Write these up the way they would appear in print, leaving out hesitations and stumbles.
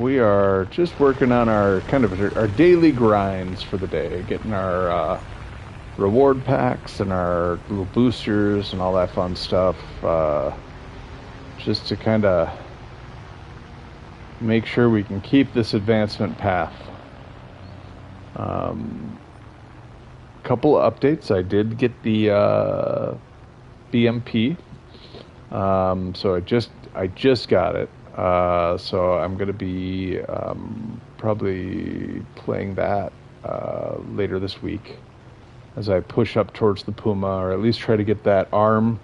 we are just working on our kind of our daily grinds for the day, getting our reward packs and our little boosters and all that fun stuff, just to kind of make sure we can keep this advancement path. Couple of updates. I did get the BMP, so I just got it. So I'm going to be probably playing that later this week as I push up towards the Puma, or at least try to get that arm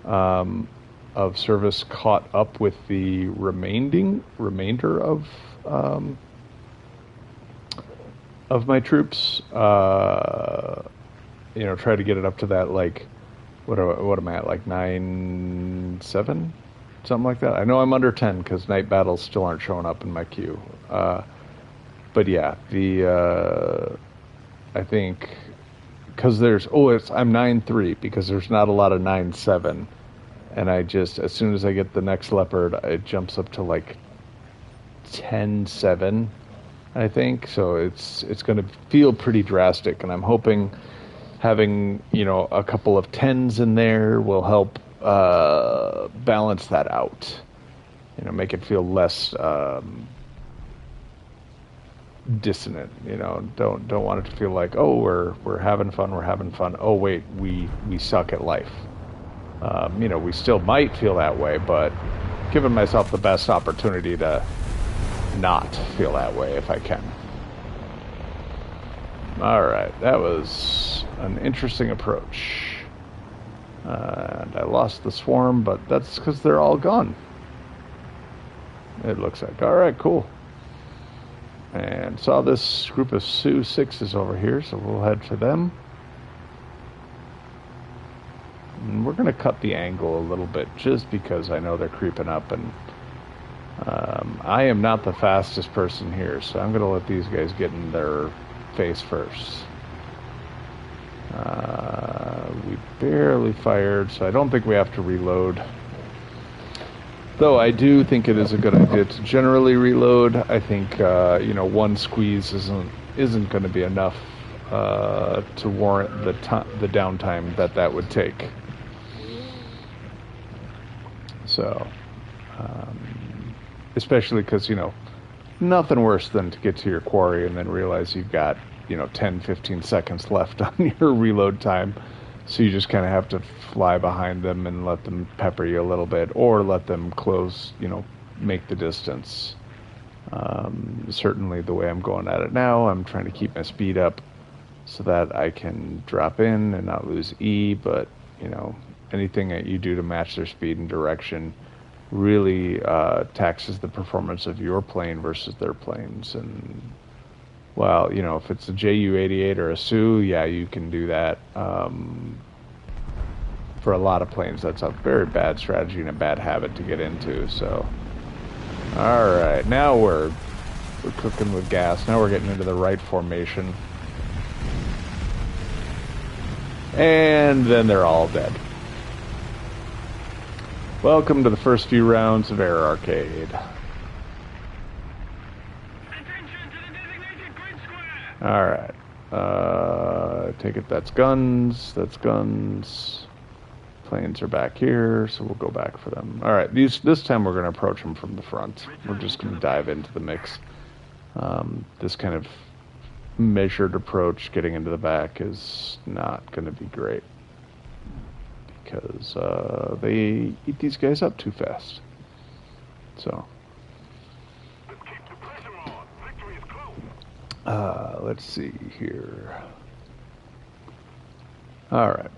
of service caught up with the remainder of my troops. Try to get it up to that, like, what am I at, like 9-7? Something like that. I know I'm under 10 because night battles still aren't showing up in my queue. But yeah, I think because I'm 9-3 because there's not a lot of 9-7, and as soon as I get the next leopard, it jumps up to like 10-7, I think. So it's going to feel pretty drastic, and I'm hoping having a couple of 10s in there will help balance that out, make it feel less dissonant. Don't want it to feel like, oh, we're having fun. Oh wait, we suck at life. We still might feel that way, but giving myself the best opportunity to not feel that way if I can. All right, that was an interesting approach. And I lost the swarm, but that's because they're all gone. It looks like. All right, cool. And saw this group of Sioux 6s over here, so we'll head for them. And we're going to cut the angle a little bit, just because I know they're creeping up, and I am not the fastest person here, so I'm going to let these guys get in their face first. We barely fired, so I don't think we have to reload. Though I do think it is a good idea to generally reload. I think one squeeze isn't going to be enough to warrant the downtime that would take. So, especially because nothing worse than to get to your quarry and then realize you've got 10-15 seconds left on your reload time, so you just kind of have to fly behind them and let them pepper you a little bit, or let them close, make the distance. Certainly the way I'm going at it now, I'm trying to keep my speed up so that I can drop in and not lose E, but anything that you do to match their speed and direction really taxes the performance of your plane versus their planes. And well, if it's a Ju-88 or a Sioux, yeah, you can do that. For a lot of planes, that's a very bad strategy and a bad habit to get into. So, all right, now we're cooking with gas. Now we're getting into the right formation, and then they're all dead. Welcome to the first few rounds of Air Arcade. Alright. Take it that's guns. That's guns. Planes are back here, so we'll go back for them. Alright, this time we're going to approach them from the front. We're just going to dive into the mix. This kind of measured approach, getting into the back, is not going to be great, because they eat these guys up too fast. So, let's see here. All right.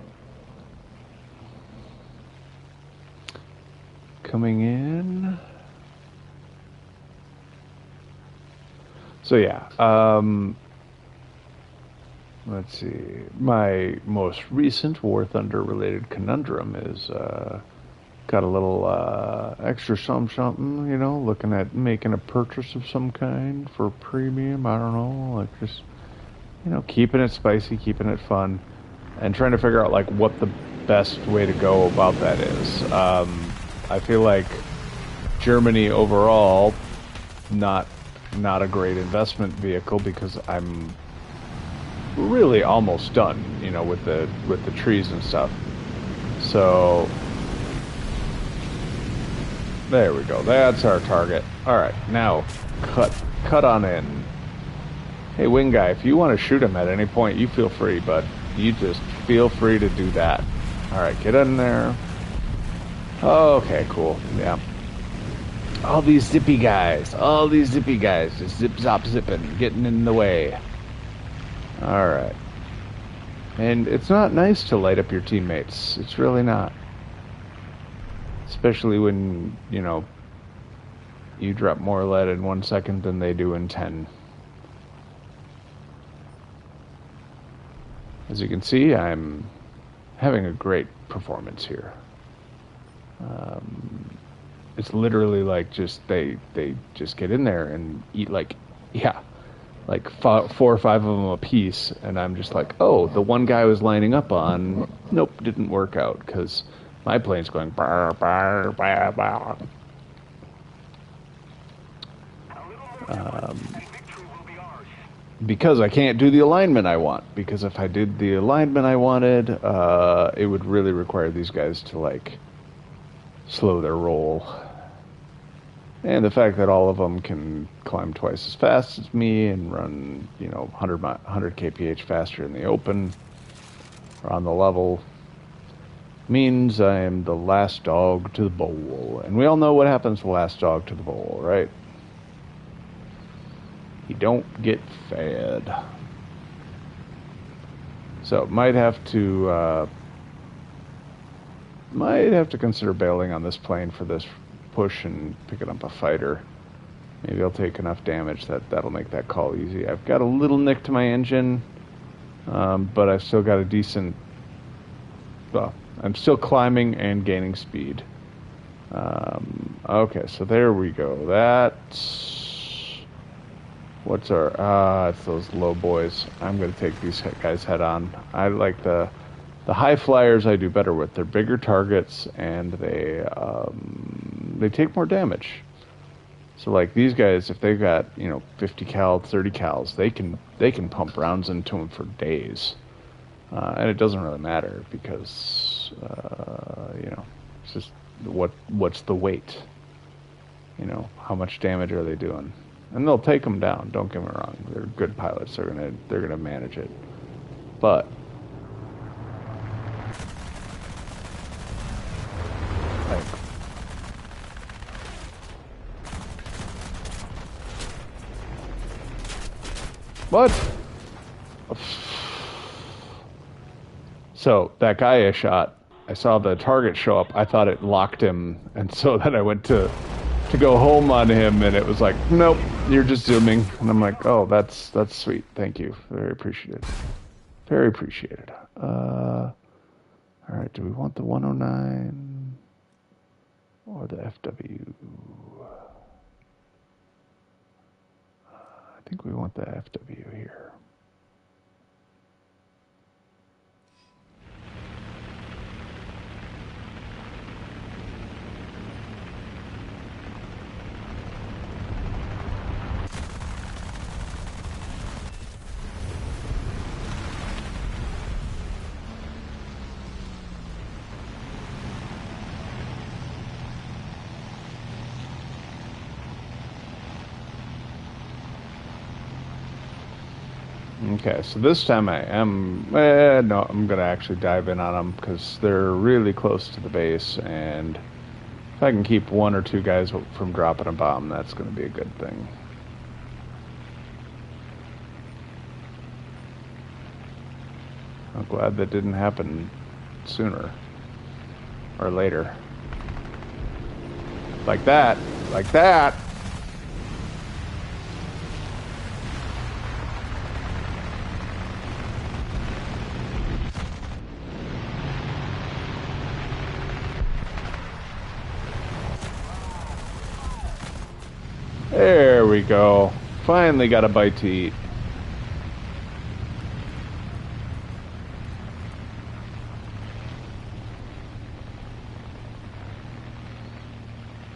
Coming in. So yeah, let's see. My most recent War Thunder related conundrum is got a little extra something, looking at making a purchase of some kind for premium. I don't know, like just keeping it spicy, keeping it fun, and trying to figure out like what the best way to go about that is. I feel like Germany overall, not not a great investment vehicle because I'm really almost done, you know, with the trees and stuff. So there we go. That's our target. All right, now cut on in. Hey, wing guy, if you want to shoot him at any point, you feel free, but you just feel free to do that. All right, get in there. Okay, cool. Yeah. All these zippy guys, just zip zop zipping, getting in the way. All right. And it's not nice to light up your teammates. It's really not. Especially when, you know, you drop more lead in 1 second than they do in 10. As you can see, I'm having a great performance here. It's literally like just they just get in there and eat like four or five of them a piece, and I'm just like, oh, the one guy I was lining up on, nope, didn't work out because my plane's going bar bar bar bar. Because I can't do the alignment I want. Because if I did the alignment I wanted, it would really require these guys to like slow their roll. And the fact that all of them can climb twice as fast as me and run, you know, 100 kph faster in the open or on the level means I am the last dog to the bowl. And we all know what happens to the last dog to the bowl, right? You don't get fed. So might have to consider bailing on this plane for this push and picking up a fighter. Maybe I'll take enough damage that'll make that call easy. I've got a little nick to my engine, but I've still got a decent. Well, I'm still climbing and gaining speed. Okay, so there we go. That's what's our it's those low boys. I'm gonna take these guys head on. I like the high flyers. I do better with. They're bigger targets and they take more damage. So like these guys, if they've got, you know, 50 cal, 30 cals, they can pump rounds into them for days, and it doesn't really matter because you know, it's just what's the weight. You know, how much damage are they doing? And they'll take them down. Don't get me wrong; they're good pilots. They're gonna manage it, but. Like, what? So that guy I shot, I saw the target show up. I thought it locked him, and so then I went to go home on him, and it was like, nope, you're just zooming. And I'm like, oh, that's sweet. Thank you. Very appreciated. Very appreciated. All right, do we want the 109 or the FW? I think we want the FW here. Okay, so this time I am, no, I'm going to actually dive in on them because they're really close to the base, and if I can keep one or two guys from dropping a bomb, that's going to be a good thing. I'm glad that didn't happen sooner or later. Like that, like that. There we go. Finally got a bite to eat.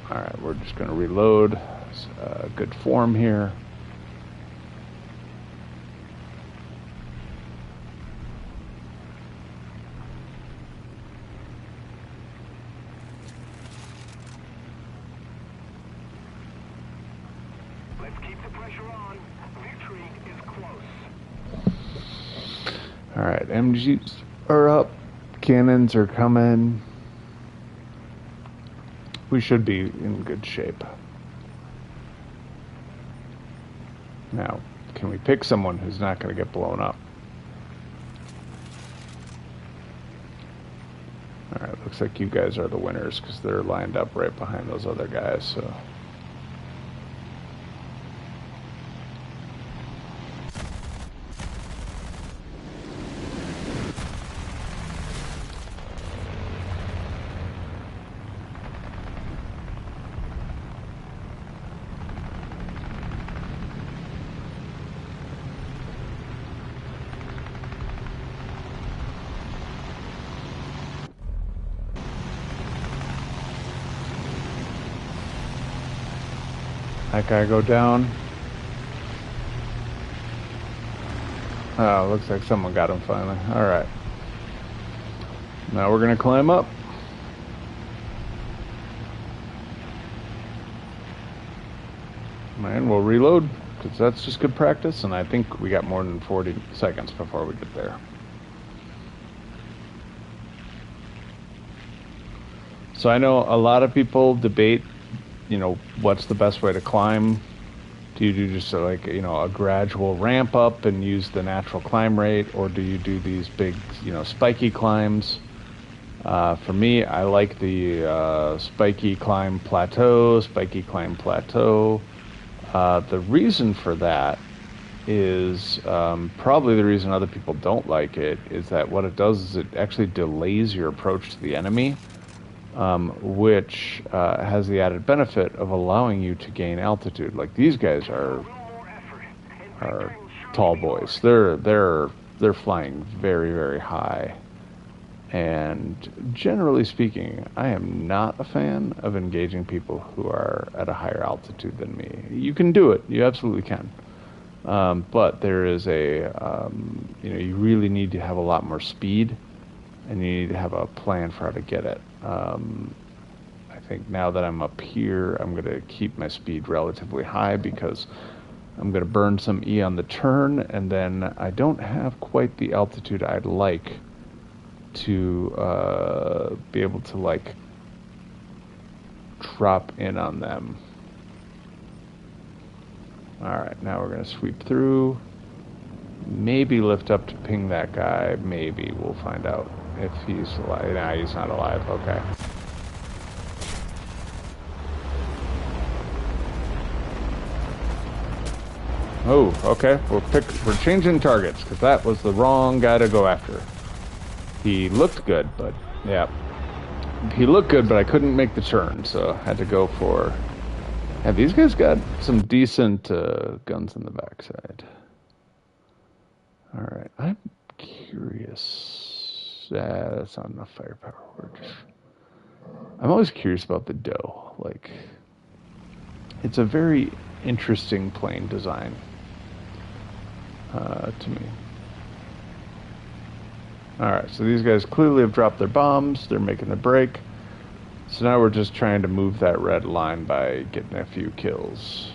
Alright, we're just going to reload. Good form here. Alright, MGs are up. Cannons are coming. We should be in good shape. Now, can we pick someone who's not going to get blown up? Alright, looks like you guys are the winners because they're lined up right behind those other guys, so... That guy go down. Oh, looks like someone got him finally. Alright. Now we're gonna climb up. And we'll reload, because that's just good practice, and I think we got more than 40 seconds before we get there. So I know a lot of people debate, you know, what's the best way to climb. Do you do just like, you know, a gradual ramp up and use the natural climb rate, or do you do these big, you know, spiky climbs? For me, I like the spiky climb plateau. The reason for that is probably the reason other people don't like it is that what it does is it actually delays your approach to the enemy. Which has the added benefit of allowing you to gain altitude. Like these guys are tall boys. They're flying very, very high. And generally speaking, I am not a fan of engaging people who are at a higher altitude than me. You can do it. You absolutely can. But there is you know, you really need to have a lot more speed, and you need to have a plan for how to get it. I think now that I'm up here, I'm going to keep my speed relatively high because I'm going to burn some E on the turn, and then I don't have quite the altitude I'd like to be able to, like, drop in on them. Alright, now we're going to sweep through. Maybe lift up to ping that guy. Maybe. We'll find out if he's alive. Nah, he's not alive. Okay. Oh, okay. We're changing targets because that was the wrong guy to go after. He looked good, but yeah. He looked good, but I couldn't make the turn, so I had to go for... Yeah, these guys got some decent guns in the backside. Alright, I'm curious. That's not enough firepower. I'm always curious about the doe. Like, it's a very interesting plane design to me. Alright, so these guys clearly have dropped their bombs. They're making the break. So now we're just trying to move that red line by getting a few kills.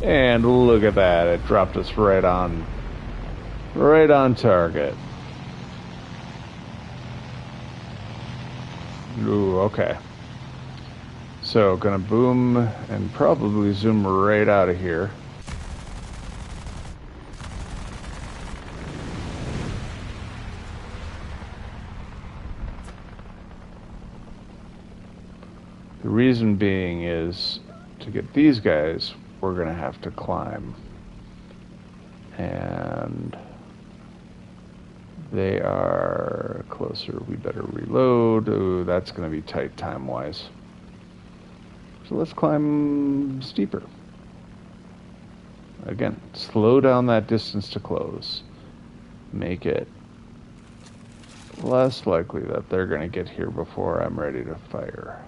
And look at that, it dropped us right on target. Ooh, okay. So, gonna boom and probably zoom right out of here. The reason being is to get these guys, we're gonna have to climb. And they are closer. We better reload. Ooh, that's gonna be tight time-wise. So let's climb steeper. Again, slow down that distance to close. Make it less likely that they're going to get here before I'm ready to fire.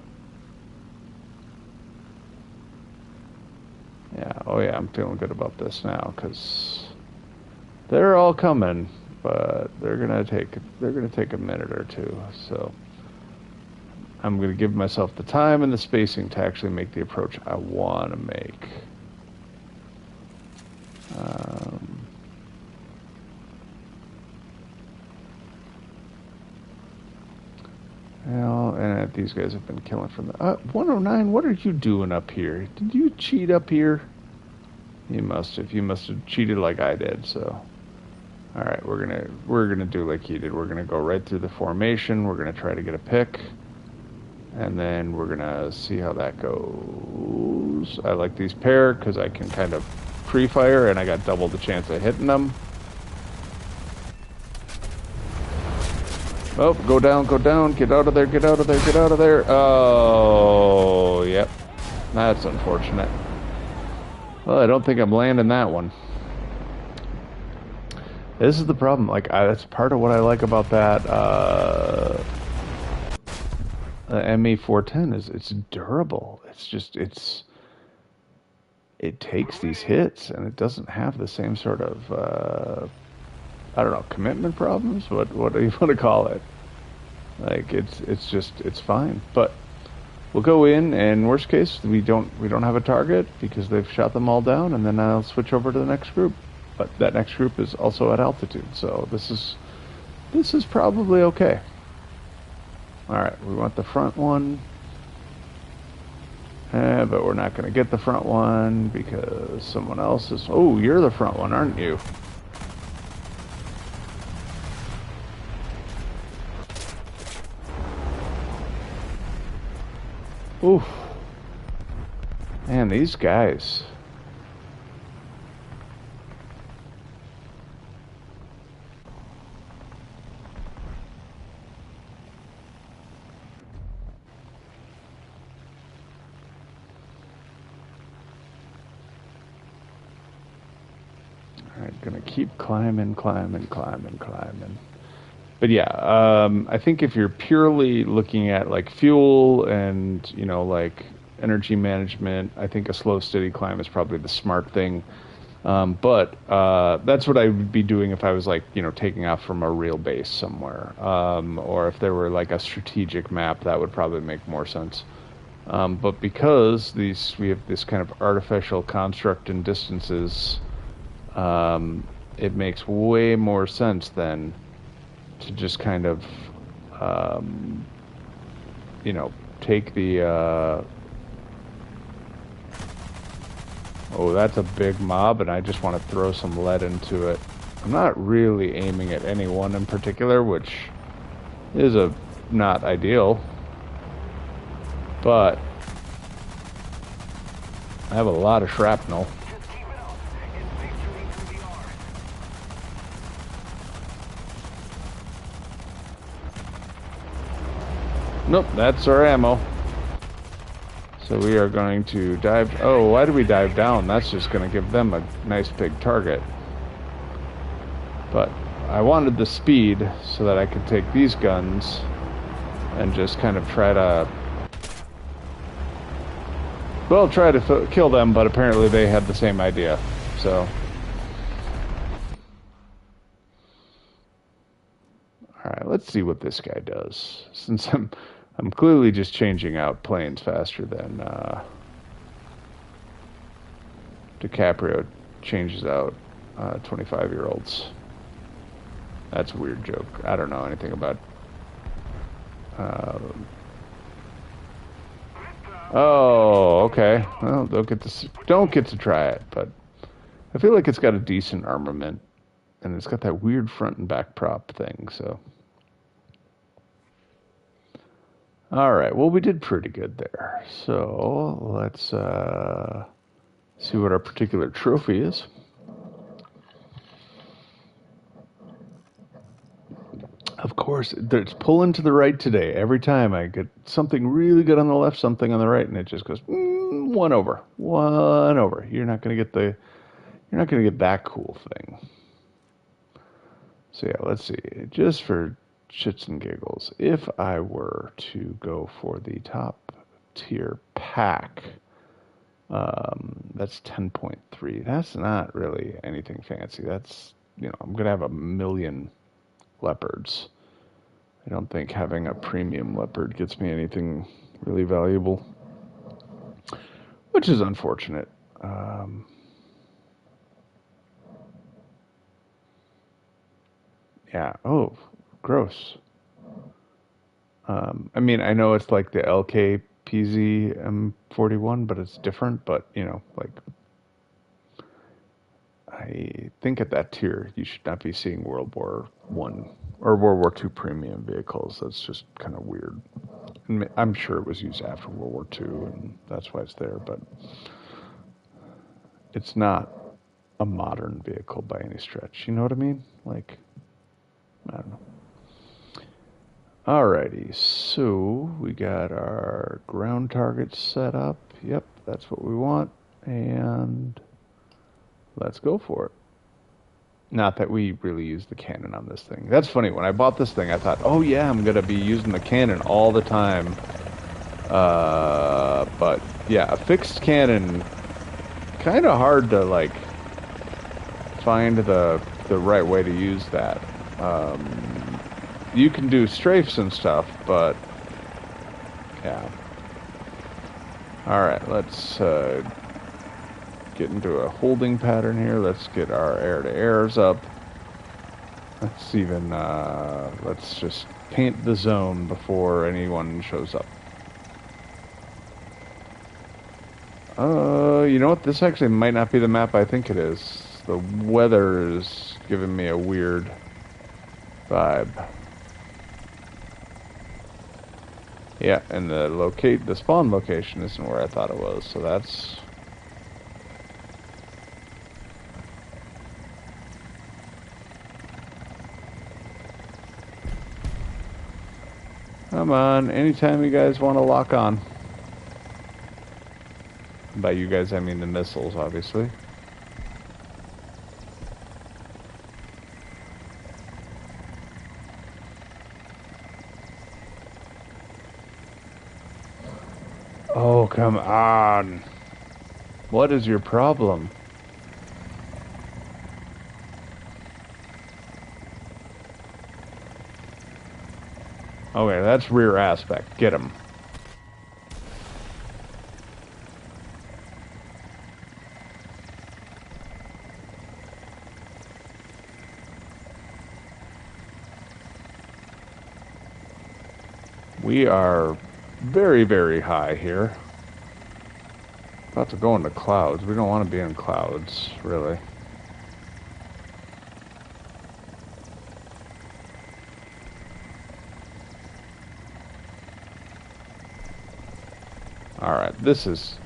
Yeah, oh yeah, I'm feeling good about this now because they're all coming. but they're gonna take a minute or two. So I'm gonna give myself the time and the spacing to actually make the approach I want to make. Well, and these guys have been killing from the 109. What are you doing up here? Did you cheat up here? You must have. You must have cheated like I did. So, all right, we're gonna do like he did. We're gonna go right through the formation. We're gonna try to get a pick, and then we're gonna see how that goes. I like these pair because I can kind of pre-fire, and I got double the chance of hitting them. Oh, go down, get out of there, get out of there, get out of there. Oh, yep. That's unfortunate. Well, I don't think I'm landing that one. This is the problem. Like, that's part of what I like about that ME410 is it's durable. It's just, it takes these hits, and it doesn't have the same sort of, I don't know, commitment problems? What do you want to call it? Like, it's fine. But we'll go in, and worst case, we don't have a target because they've shot them all down, and then I'll switch over to the next group. But that next group is also at altitude, so this is probably okay. All right, we want the front one, but we're not going to get the front one because someone else is. Oh, you're the front one, aren't you? Oof. Man, these guys. Alright, gonna keep climbing. But yeah, I think if you're purely looking at like fuel and, you know, like energy management, I think a slow, steady climb is probably the smart thing. But that's what I would be doing if I was like, you know, taking off from a real base somewhere. Or if there were like a strategic map, that would probably make more sense. But because we have this kind of artificial construct and distances, it makes way more sense then to just kind of, you know, take the, oh, that's a big mob, and I just want to throw some lead into it. I'm not really aiming at any one in particular, which is not ideal, but I have a lot of shrapnel. Nope, that's our ammo. So we are going to dive. Oh, why do we dive down? That's just going to give them a nice big target. But I wanted the speed so that I could take these guns and just kind of try to, well, try to kill them, but apparently they had the same idea. So, all right, let's see what this guy does. Since I'm clearly just changing out planes faster than DiCaprio changes out 25-year-olds. That's a weird joke. I don't know anything about. Oh, okay. Well, don't get to try it, but I feel like it's got a decent armament, and it's got that weird front and back prop thing. So. All right, well, we did pretty good there. So let's see what our particular trophy is. Of course, it's pulling to the right today. Every time I get something really good on the left, something on the right, and it just goes one over. You're not gonna get that cool thing. So yeah, let's see. Just for shits and giggles, if I were to go for the top tier pack, that's 10.3. That's not really anything fancy. That's I'm gonna have a million leopards. I don't think having a premium leopard gets me anything really valuable, which is unfortunate. Um, yeah. Oh, gross. I mean, I know it's like the LKPZ M41, but it's different. But like I think at that tier, you should not be seeing World War One or World War Two premium vehicles. That's just kind of weird. I'm sure it was used after World War Two, and that's why it's there. But it's not a modern vehicle by any stretch. You know what I mean? Like, I don't know. Alrighty, so we got our ground targets set up. Yep, that's what we want. And let's go for it. Not that we really use the cannon on this thing. That's funny. When I bought this thing, I thought, oh yeah, I'm going to be using the cannon all the time. But yeah, a fixed cannon, kind of hard to like find the right way to use that. You can do strafes and stuff, but yeah. All right, let's get into a holding pattern here. Let's get our air-to-airs up. Let's just paint the zone before anyone shows up. You know what? This actually might not be the map I think it is. The weather is giving me a weird vibe. Yeah, and the spawn location isn't where I thought it was, so that's... Come on, anytime you guys want to lock on. By you guys, I mean the missiles, obviously. Oh, come on. What is your problem? Okay, that's rear aspect. Get him. We are very, very high here. About to go into clouds. We don't want to be in clouds, really. Alright, this is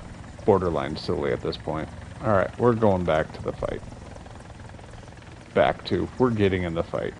borderline silly at this point. Alright, we're going back to the fight. We're getting in the fight.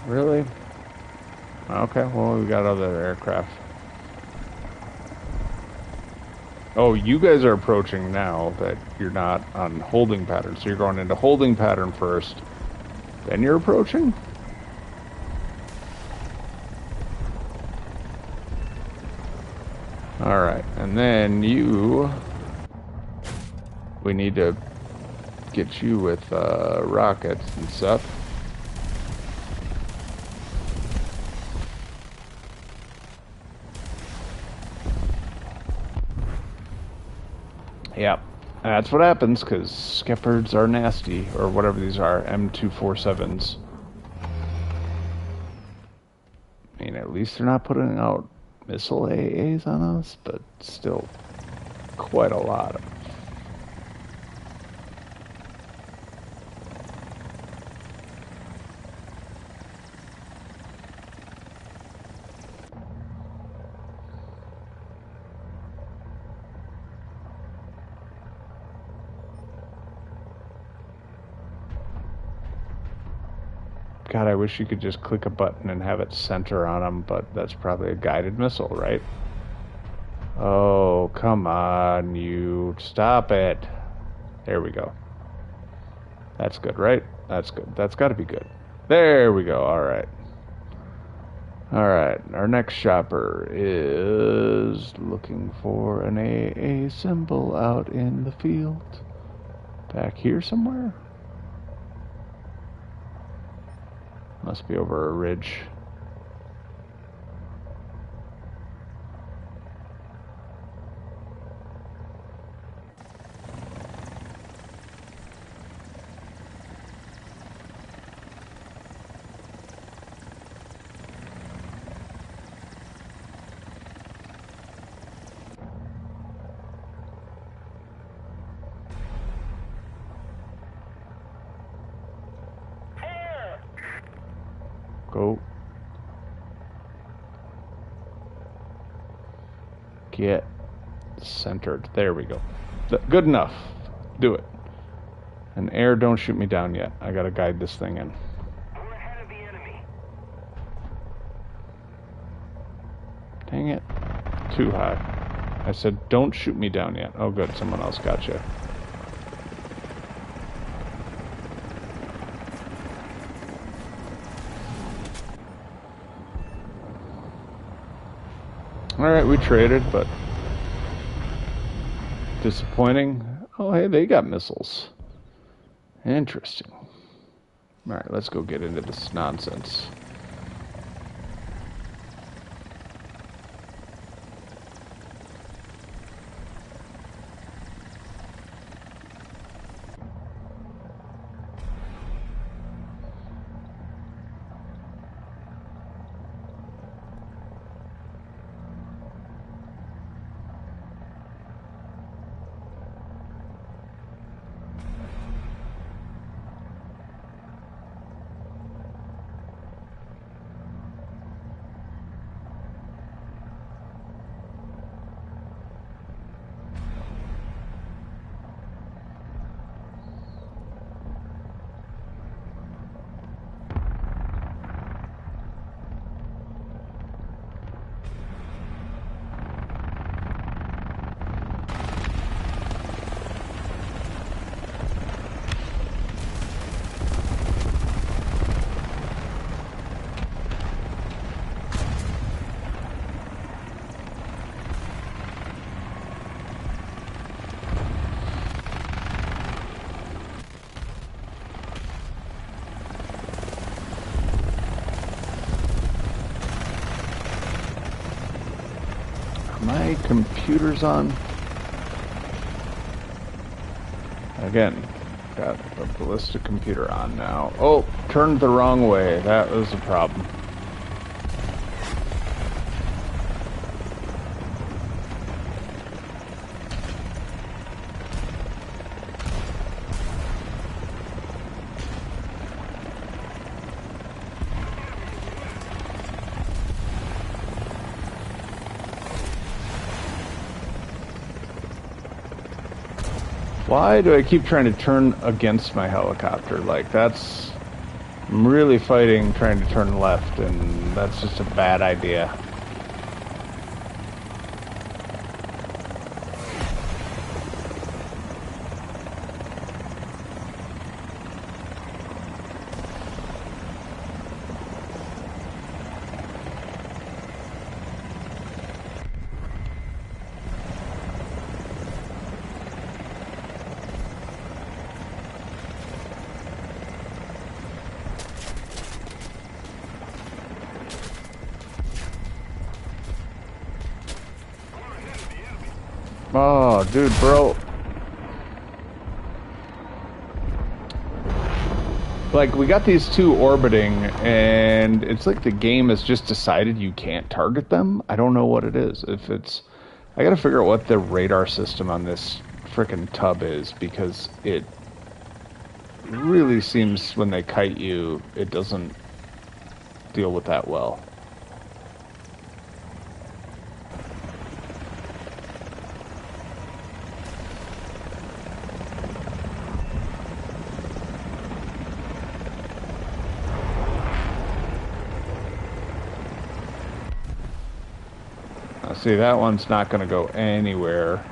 Really? Okay, well, we got other aircraft. Oh, you guys are approaching now that you're not on holding pattern. So you're going into holding pattern first. Then you're approaching? Alright, and then we need to get you with rockets and stuff. Yep, that's what happens because Skepards are nasty, or whatever these are, M247s. I mean, at least they're not putting out missile AAs on us, but still quite a lot of... God, I wish you could just click a button and have it center on them, but that's probably a guided missile, right? Oh, come on, you. Stop it. There we go. That's good, right? That's good. That's got to be good. There we go. All right. All right. Our next shopper is looking for an AA symbol out in the field. Back here somewhere? Must be over a ridge. Go. Get centered. There we go. Good enough. Do it. And air, don't shoot me down yet. I gotta guide this thing in. We're ahead of the enemy. Dang it. Too high. I said, don't shoot me down yet. Oh, good. Someone else got you. Alright, we traded, but disappointing. Oh, hey, they got missiles. Interesting. Alright, let's go get into this nonsense. My computer's on. Again, got the ballistic computer on now. Oh, turned the wrong way. That was a problem. Why do I keep trying to turn against my helicopter? Like, that's... I'm really fighting trying to turn left, and that's just a bad idea. Oh, dude, bro. Like, we got these two orbiting, and it's like the game has just decided you can't target them. I don't know what it is. If it's... I gotta figure out what the radar system on this frickin' tub is, because it really seems when they kite you, it doesn't deal with that well. See, that one's not going to go anywhere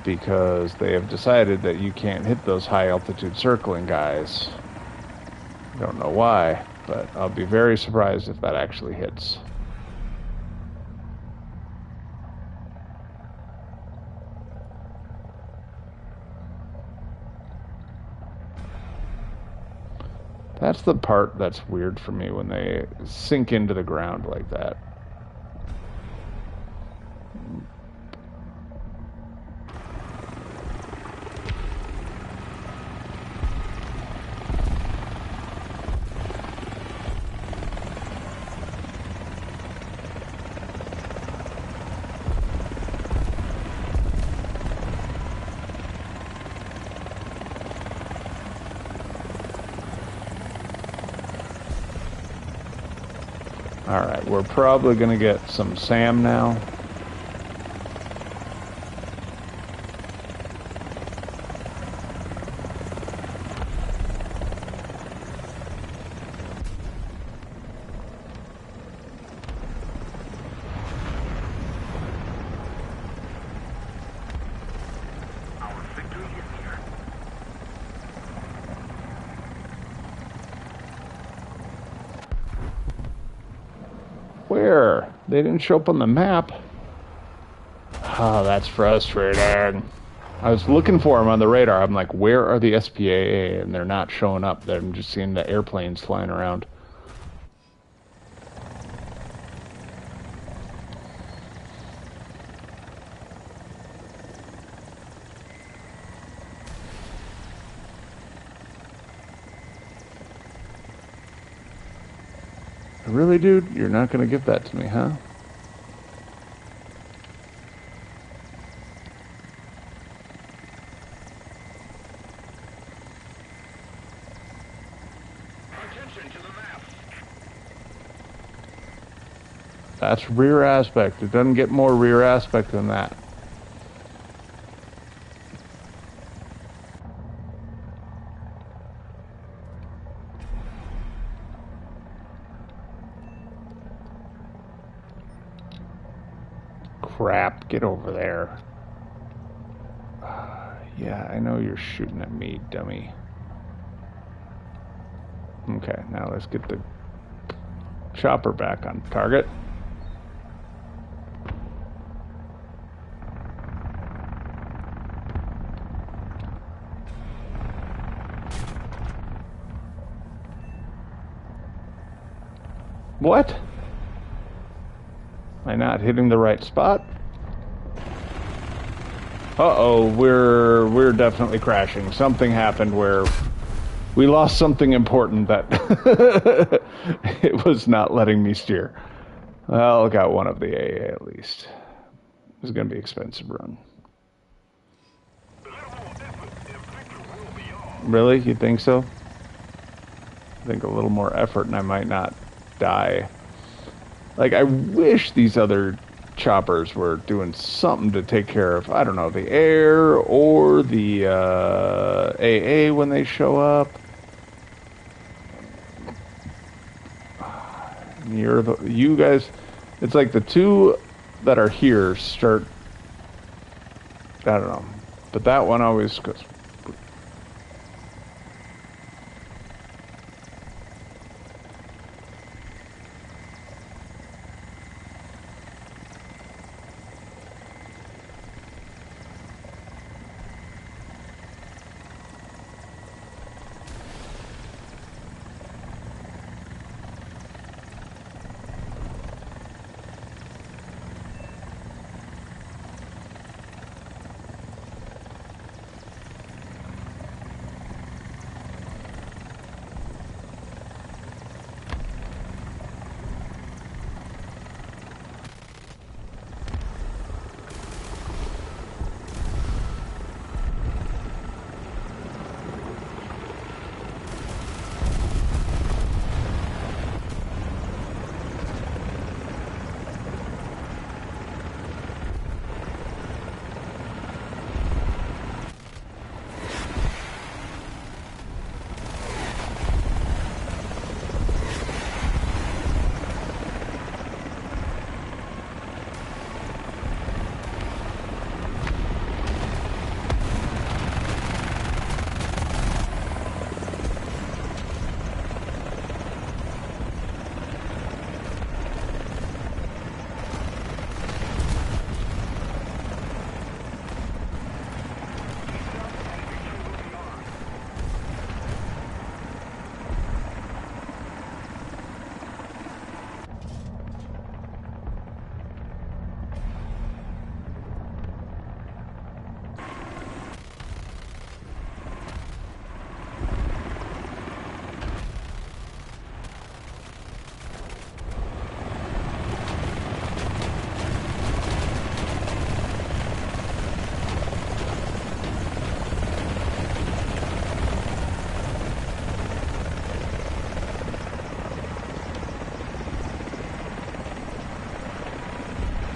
because they have decided that you can't hit those high altitude circling guys. I don't know why, but I'll be very surprised if that actually hits. That's the part that's weird for me when they sink into the ground like that. Alright, we're probably going to get some SAM now. Our victory is here. Where? They didn't show up on the map. Oh, that's frustrating. I was looking for them on the radar. I'm like, where are the SPAA? And they're not showing up. I'm just seeing the airplanes flying around. Really, dude? You're not going to give that to me, huh? Attention to the map. That's rear aspect. It doesn't get more rear aspect than that. Crap, get over there. Yeah, I know you're shooting at me, dummy. Okay, now let's get the chopper back on target. What? Am I not hitting the right spot? Uh-oh, we're definitely crashing. Something happened where we lost something important that it was not letting me steer. Well, got one of the AA at least. It was going to be an expensive run. Really? You think so? I think a little more effort and I might not die. Like, I wish these other choppers were doing something to take care of, I don't know, the air or the AA when they show up. You guys, it's like the two that are here start, I don't know, but that one always goes.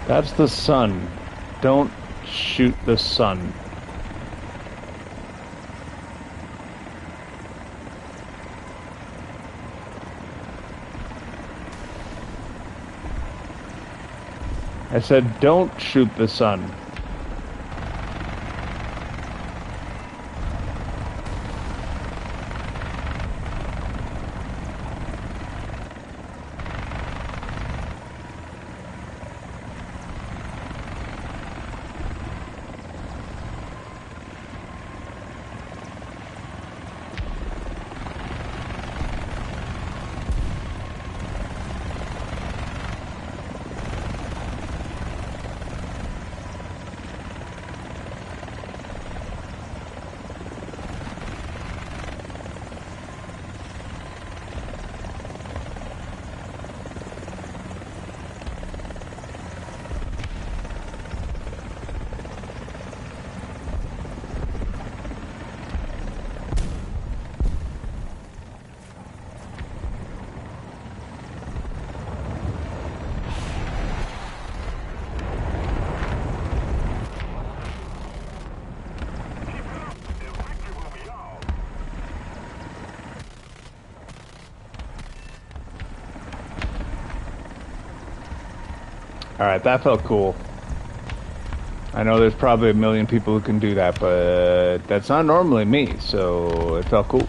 That's the sun. Don't shoot the sun. I said, don't shoot the sun. Alright, that felt cool. I know there's probably a million people who can do that, but that's not normally me, so it felt cool.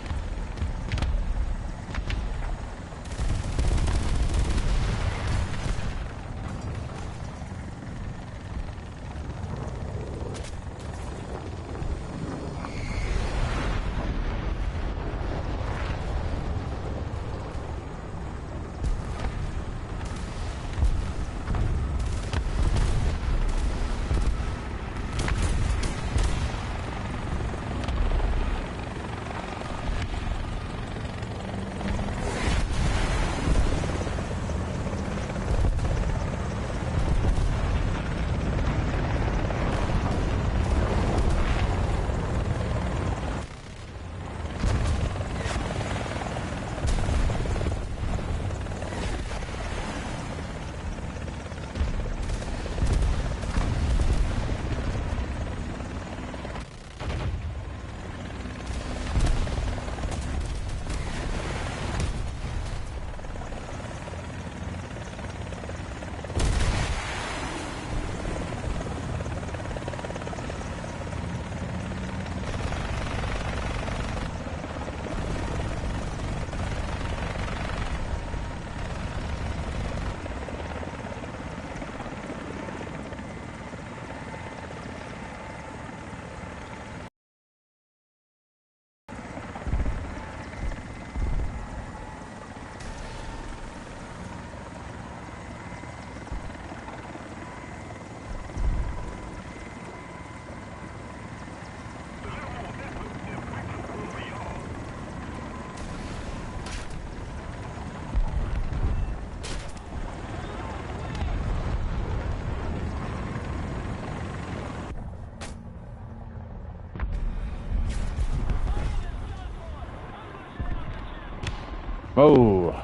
Oh,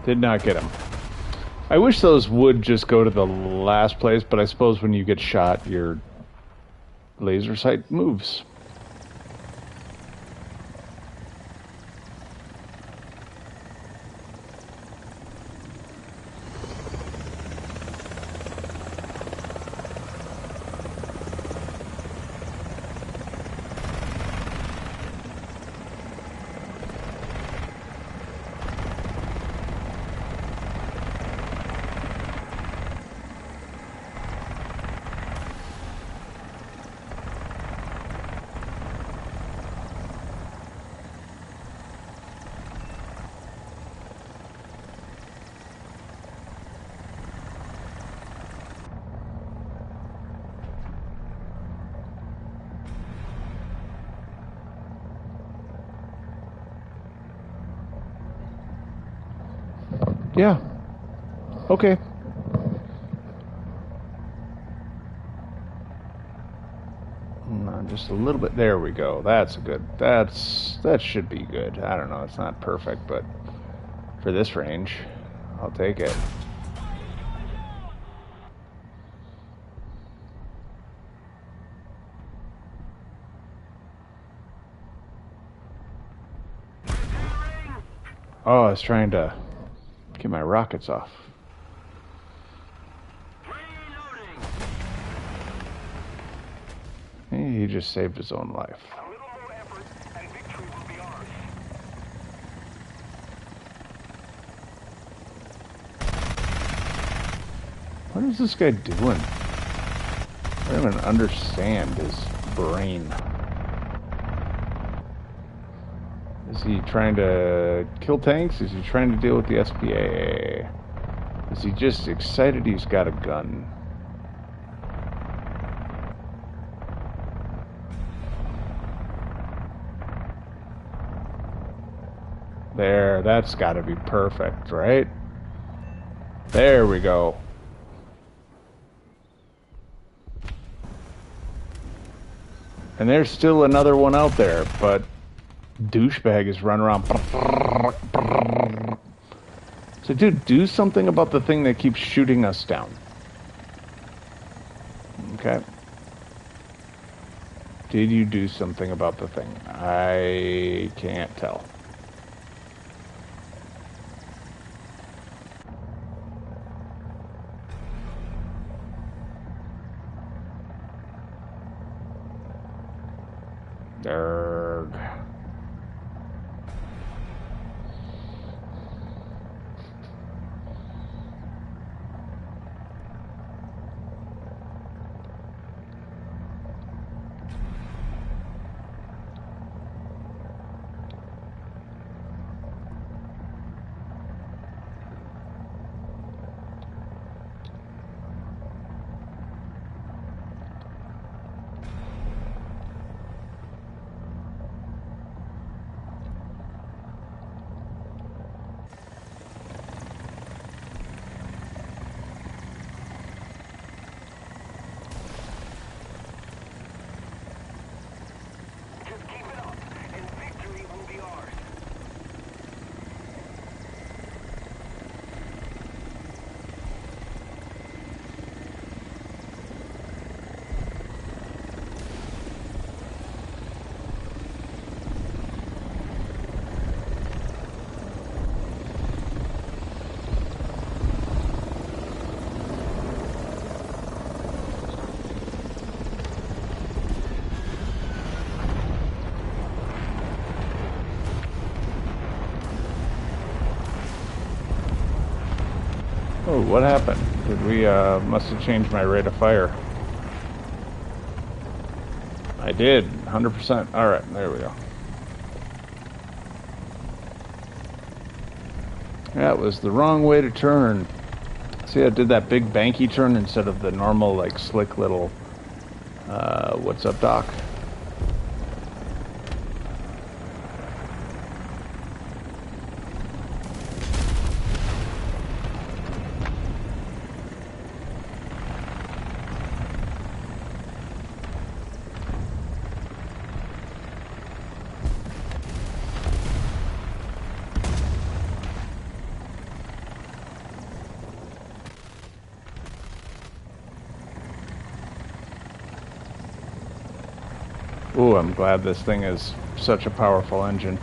did not get him. I wish those would just go to the last place, but I suppose when you get shot, your laser sight moves. Yeah. Okay. Just a little bit. There we go. That's good. That should be good. I don't know. It's not perfect, but for this range, I'll take it. Oh, I was trying to get my rockets off. Reloading. He just saved his own life. A little more effort, and victory will be ours. What is this guy doing? I don't even understand his brain. Is he trying to kill tanks? Is he trying to deal with the SPA? Is he just excited he's got a gun? There, that's got to be perfect, right? There we go. And there's still another one out there, but douchebag is running around. So, dude, do something about the thing that keeps shooting us down. Okay. Did you do something about the thing? I can't tell. Derg. Just keep it up, and victory will be ours. Oh, what happened? Did we, must have changed my rate of fire. I did, 100%. Alright, there we go. That was the wrong way to turn. See, I did that big banky turn instead of the normal, like, slick little, what's up, Doc? Ooh, I'm glad this thing is such a powerful engine.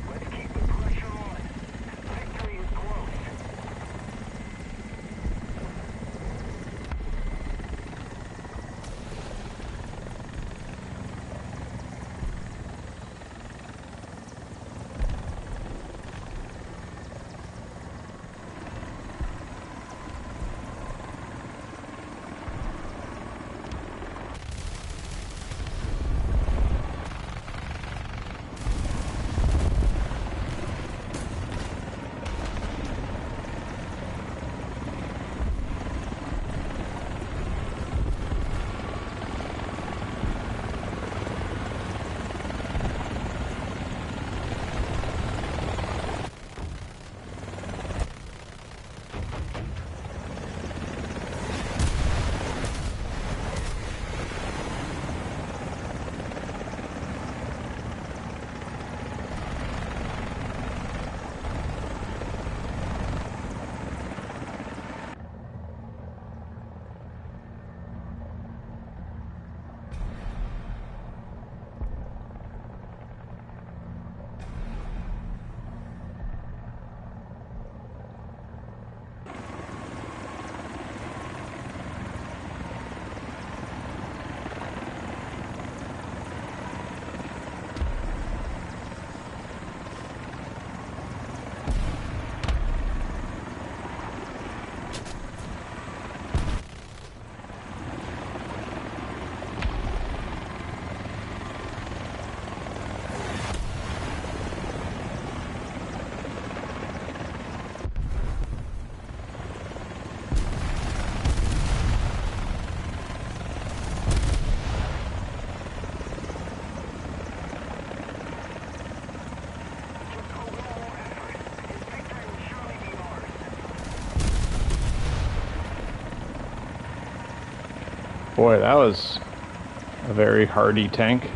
Let's keep the pressure on. Boy, that was a very hardy tank.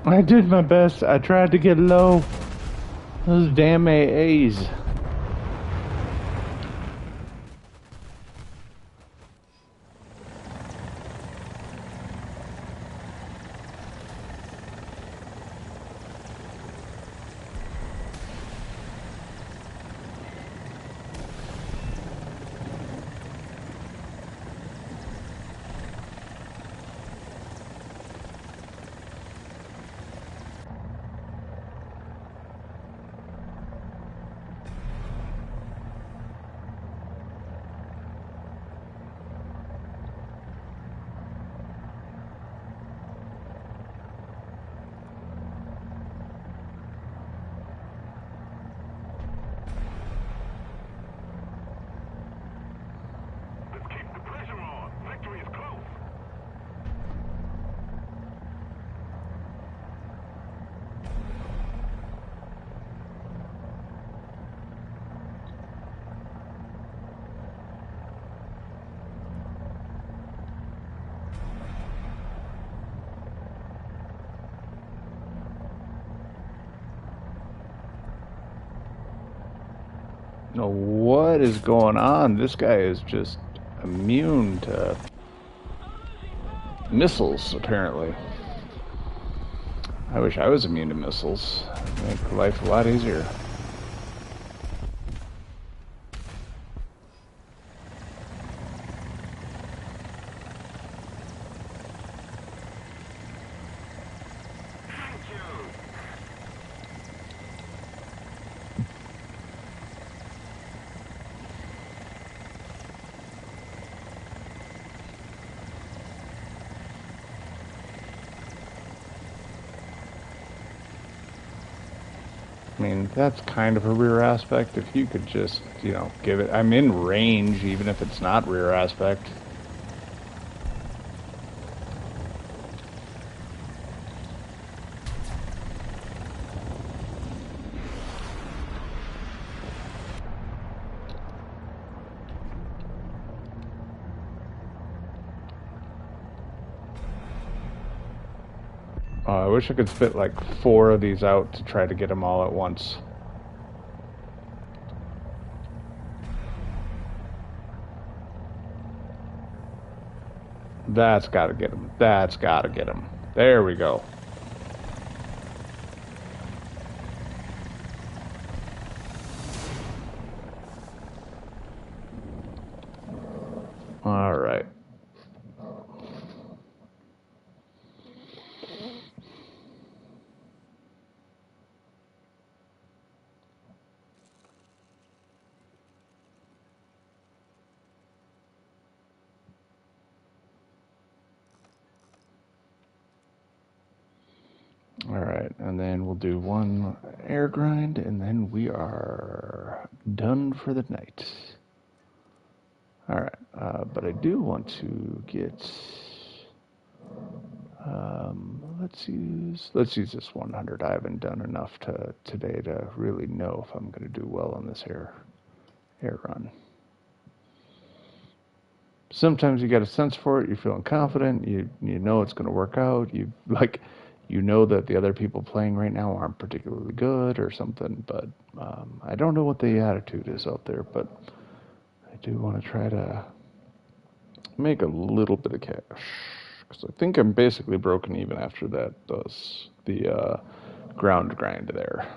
I did my best. I tried to get low. Those damn AAs. Let's keep the pressure on. Victory is close. No, what is going on? This guy is just immune to missiles, apparently. I wish I was immune to missiles. Make life a lot easier. Thank you. I mean, that's kind of a rear aspect. If you could just, you know, give it... I'm in range, even if it's not rear aspect. I wish I could spit like 4 of these out to try to get them all at once. That's got to get him. That's got to get him. There we go. All right. All right, and then we'll do 1 air grind, and then we are done for the night. All right, but I do want to get. Let's use this 100. I haven't done enough today to really know if I'm going to do well on this air run. Sometimes you get a sense for it. You're feeling confident. You know it's going to work out. You know that the other people playing right now aren't particularly good or something. But I don't know what the attitude is out there. But I do want to try to make a little bit of cash. Because I think I'm basically broken even after the ground grind there.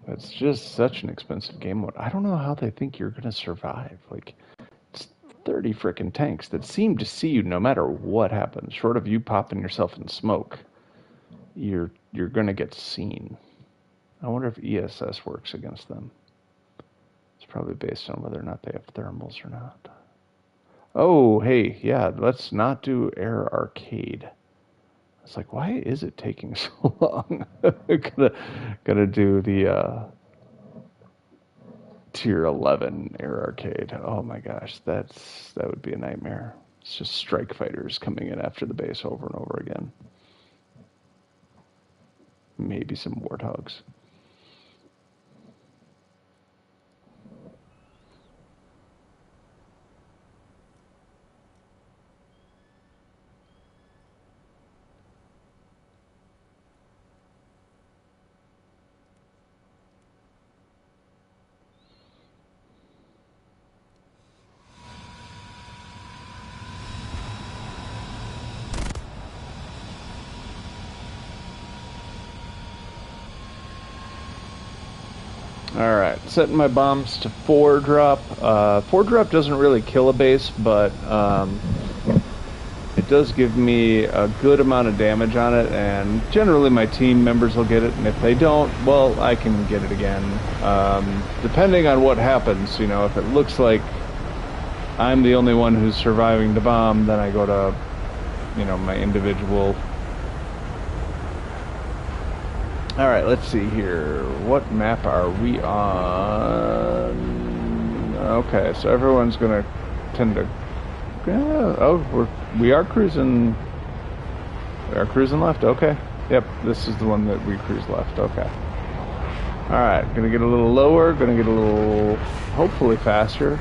It's just such an expensive game mode. I don't know how they think you're gonna survive. Like, it's 30 frickin' tanks that seem to see you no matter what happens. Short of you popping yourself in smoke, you're gonna get seen. I wonder if ESS works against them. It's probably based on whether or not they have thermals or not. Oh, hey, yeah, let's not do Air Arcade. It's like, why is it taking so long? Gotta do the tier 11 Air Arcade. Oh my gosh, that would be a nightmare. It's just strike fighters coming in after the base over and over again. Maybe some warthogs. Alright, setting my bombs to 4 drop. 4 drop doesn't really kill a base, but it does give me a good amount of damage on it, and generally my team members will get it, and if they don't, well, I can get it again. Depending on what happens, you know, if it looks like I'm the only one who's surviving the bomb, then I go to, you know, my individual. Alright, let's see here. What map are we on? Okay, so everyone's gonna tend to... we are cruising... We are cruising left, okay. Yep, this is the one that we cruise left, okay. Alright, gonna get a little lower, gonna get a little... hopefully faster.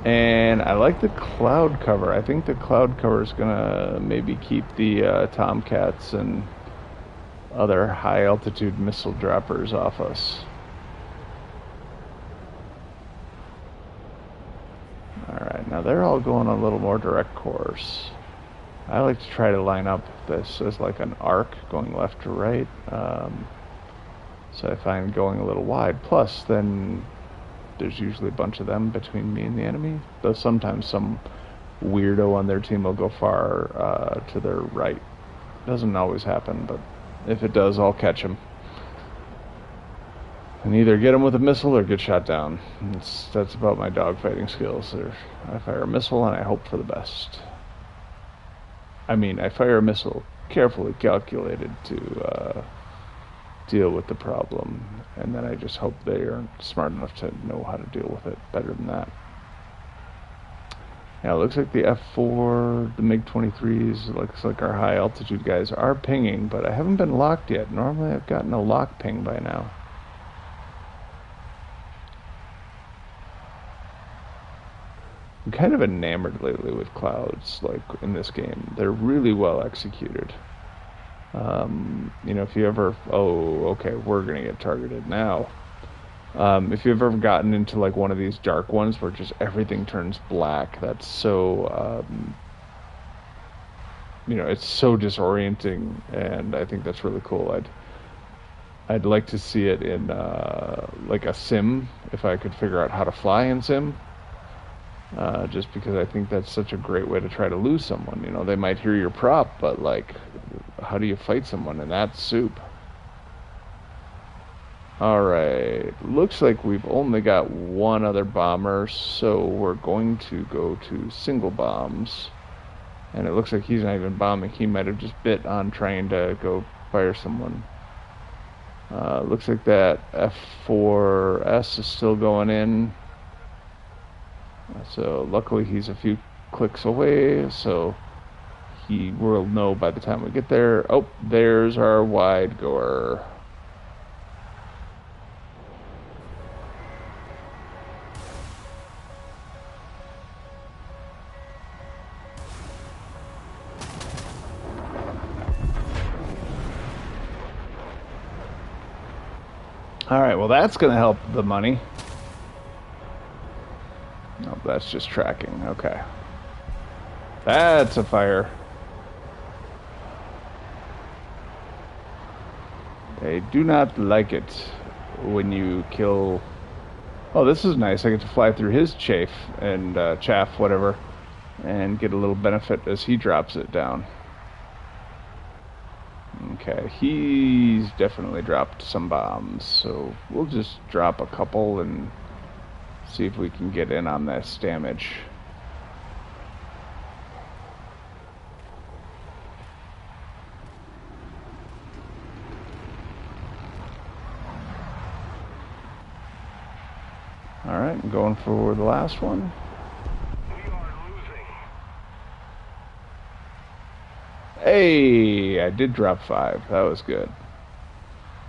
And I like the cloud cover. I think the cloud cover is gonna maybe keep the Tomcats and other high altitude missile droppers off us. Alright, now they're all going a little more direct course. I like to try to line up this as like an arc going left to right. So I find going a little wide. Plus, then there's usually a bunch of them between me and the enemy. Though sometimes some weirdo on their team will go far to their right. Doesn't always happen, but if it does, I'll catch him. And either get them with a missile or get shot down. That's about my dogfighting skills. I fire a missile and I hope for the best. I mean, I fire a missile carefully calculated to deal with the problem, and then I just hope they are smart enough to know how to deal with it better than that. Yeah, it looks like the F4, the MiG-23s, looks like our high altitude guys are pinging, but I haven't been locked yet. Normally I've gotten a lock ping by now. I'm kind of enamored lately with clouds, like in this game. They're really well executed. You know, if you ever, oh, okay, we're gonna get targeted now. If you've ever gotten into like one of these dark ones where just everything turns black, that's so, you know, it's so disorienting, and I think that's really cool. I'd like to see it in like a sim, if I could figure out how to fly in sim. Just because I think that's such a great way to try to lose someone. You know, they might hear your prop, but like, how do you fight someone in that soup? Alright, looks like we've only got one other bomber, so we're going to go to single bombs. And it looks like he's not even bombing. He might have just bit on trying to go fire someone. Looks like that F4S is still going in. So luckily he's a few clicks away, so he will know by the time we get there. Oh, there's our wide goer. Alright, well that's going to help the money. No, that's just tracking. Okay. That's a fire. They do not like it when you kill... Oh, this is nice. I get to fly through his chaff, whatever, and get a little benefit as he drops it down. Okay, he's definitely dropped some bombs, so we'll just drop a couple and see if we can get in on this damage. Alright, I'm going for the last one. We are losing. Hey, I did drop 5. That was good.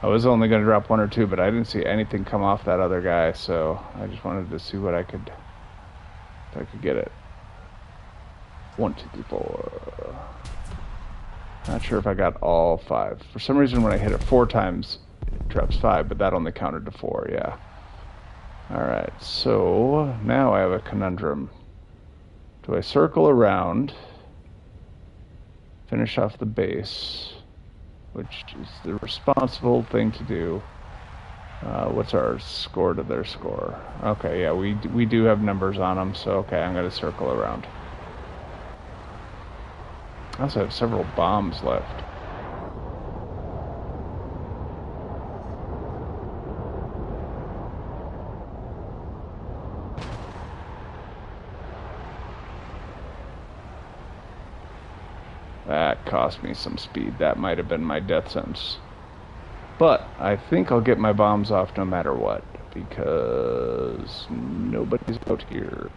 I was only going to drop 1 or 2, but I didn't see anything come off that other guy, so I just wanted to see what I could, if I could get it. 1, 2, 3, 4. Not sure if I got all 5. For some reason, when I hit it 4 times, it drops 5, but that only counted to 4. Yeah. All right. So now I have a conundrum. Do I circle around, finish off the base, which is the responsible thing to do? What's our score to their score? Okay, yeah, we do have numbers on them, so okay, I'm going to circle around. I also have several bombs left. That cost me some speed. That might have been my death sentence. But I think I'll get my bombs off no matter what, because nobody's out here.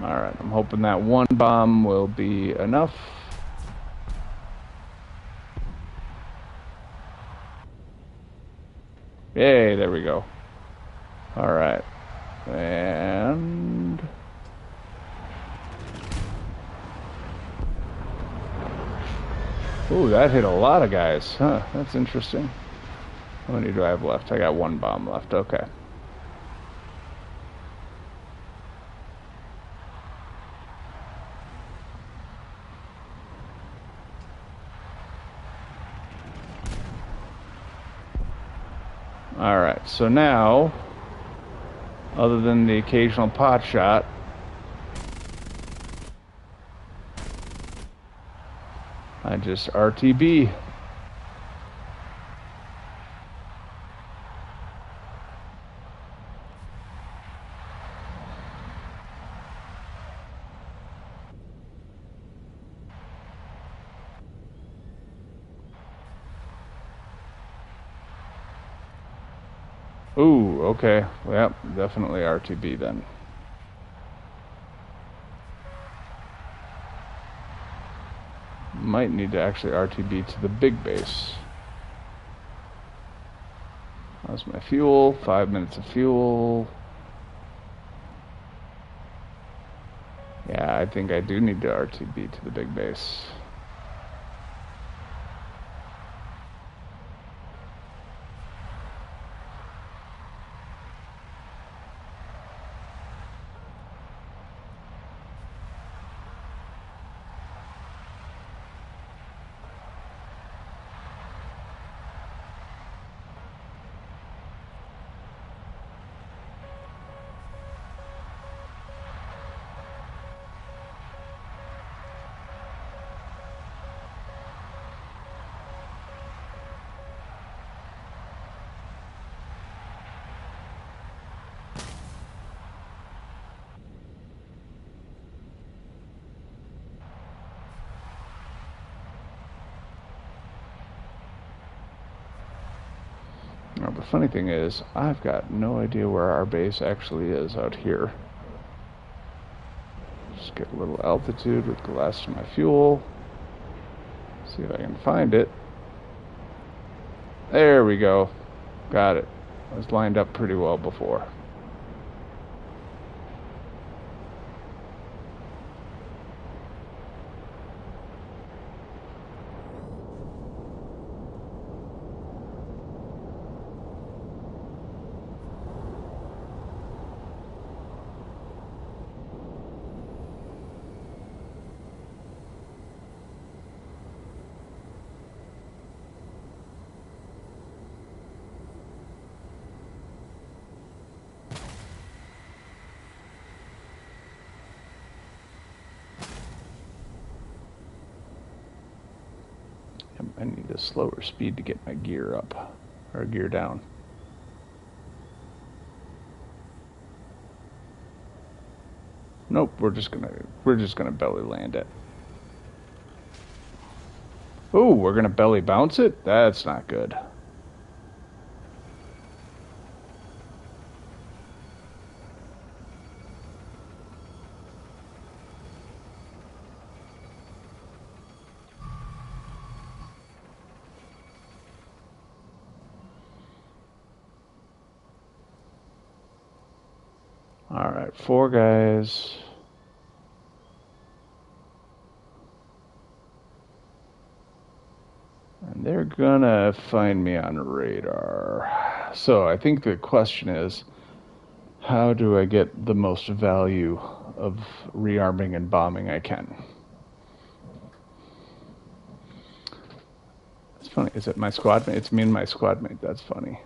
Alright, I'm hoping that one bomb will be enough. Yay, there we go. Alright. And... ooh, that hit a lot of guys. Huh, that's interesting. How many do I have left? I got 1 bomb left. Okay. Alright, so now, other than the occasional pot shot, I just RTB. Ooh, okay. Yep, definitely RTB then. Might need to actually RTB to the big base. That's my fuel. 5 minutes of fuel. Yeah, I think I do need to RTB to the big base. Now, the funny thing is, I've got no idea where our base actually is out here. Just get a little altitude with the last of my fuel. See if I can find it. There we go. Got it. I was lined up pretty well before. I need a slower speed to get my gear up, or gear down. Nope, we're just gonna belly land it. Ooh, we're gonna belly bounce it? That's not good. All right, 4 guys. And they're gonna find me on radar. So I think the question is, how do I get the most value of rearming and bombing I can? It's funny. Is it my squad mate? It's me and my squad mate. That's funny.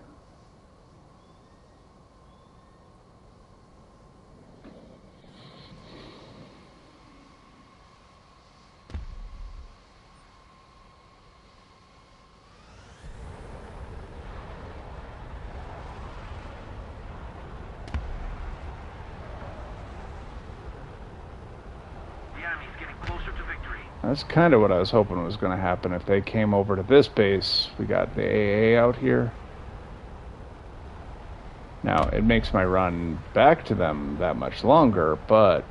That's kind of what I was hoping was going to happen if they came over to this base. We got the AA out here. Now, it makes my run back to them that much longer, but...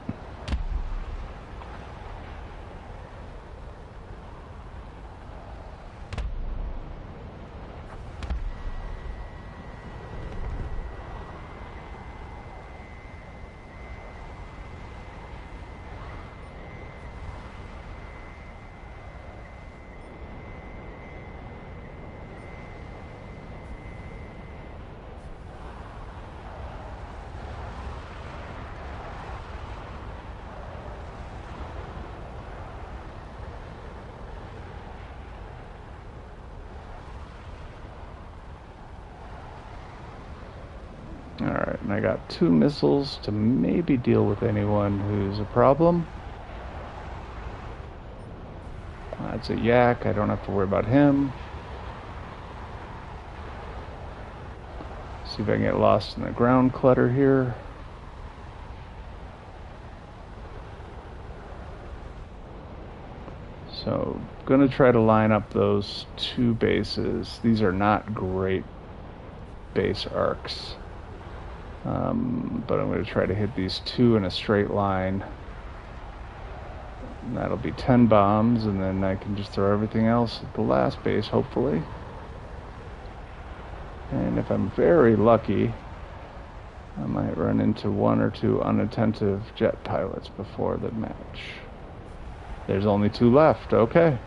Alright, and I got 2 missiles to maybe deal with anyone who's a problem. That's a yak, I don't have to worry about him. See if I can get lost in the ground clutter here. So, gonna try to line up those 2 bases. These are not great base arcs. But I'm going to try to hit these 2 in a straight line. And that'll be 10 bombs, and then I can just throw everything else at the last base, hopefully. And if I'm very lucky, I might run into 1 or 2 unattentive jet pilots before the match. There's only 2 left. Okay.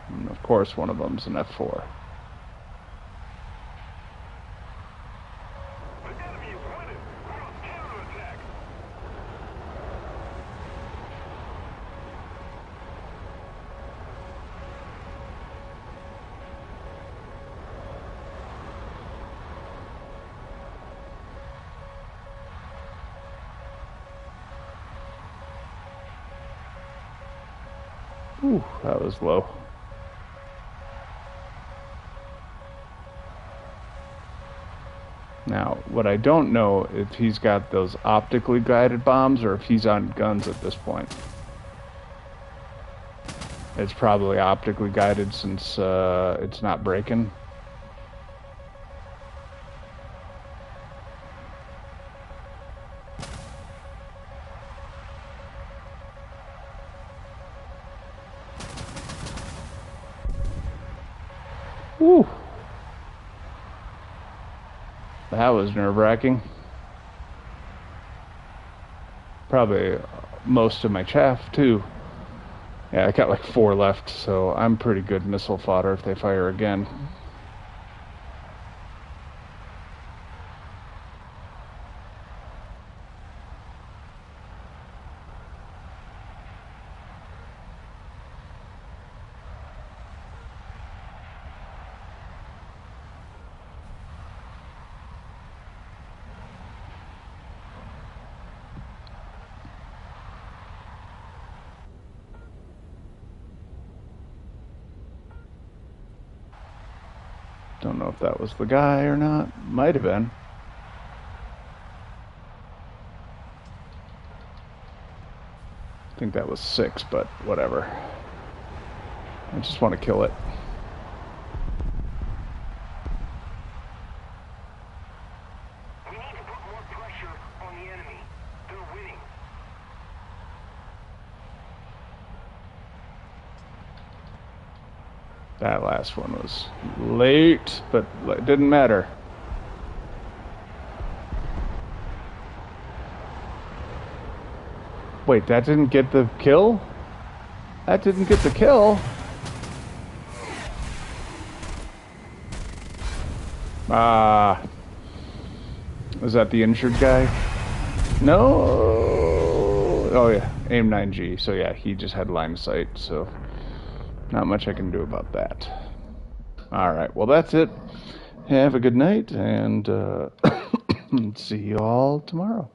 And of course, one of them's an F4. The enemy is winning. We must counterattack. Ooh, that was low. Now, what I don't know if he's got those optically guided bombs or if he's on guns at this point. It's probably optically guided since it's not breaking. Woo! That was nerve-wracking. Probably most of my chaff, too. Yeah, I got like 4 left, so I'm pretty good missile fodder if they fire again. Don't know if that was the guy or not. Might have been. I think that was 6, but whatever. I just want to kill it. We need to put more pressure on the enemy. They're winning. That last one was late, but it didn't matter. Wait, that didn't get the kill? That didn't get the kill? Was that the injured guy? No? Oh yeah, AIM 9G. So yeah, he just had line of sight, so not much I can do about that. Alright, well that's it. Have a good night, and see you all tomorrow.